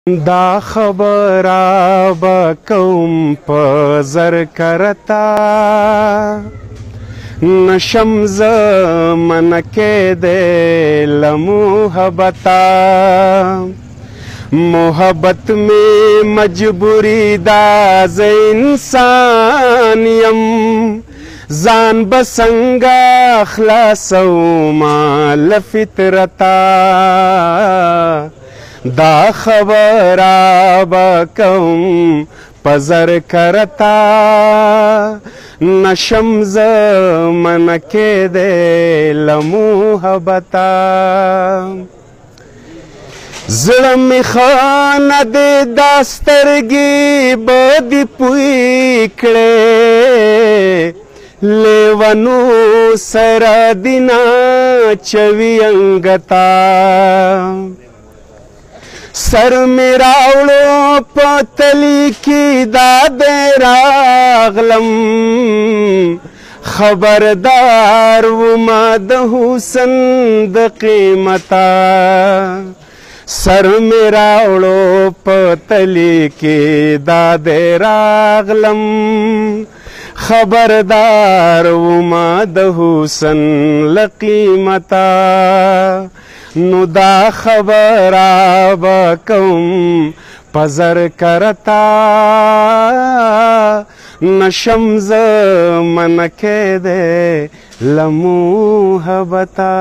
دا خبره به کوم په زر کرتا نشم زه منکې دی له محبته محبت میں مجبوری دا زه انسان یم ځان به څنګه خلاصومه له فطرته دا خبره به کوم په زر کرتا نشم زه منکې دی له محبته زړه مې ښه نه دی دا سترګې به دې پوی کړې لیونو سره دې ناچوي انګته سر میں راوڑو پتلی کی داد راغلم خبردار وما د حسن د قیمتا سر میں راوڑو پتلی کی داد راغلم خبردار وما د حسن لقیمتا نو دا خبره به کوم په زر کرتا نشم زه منکې دی له محبته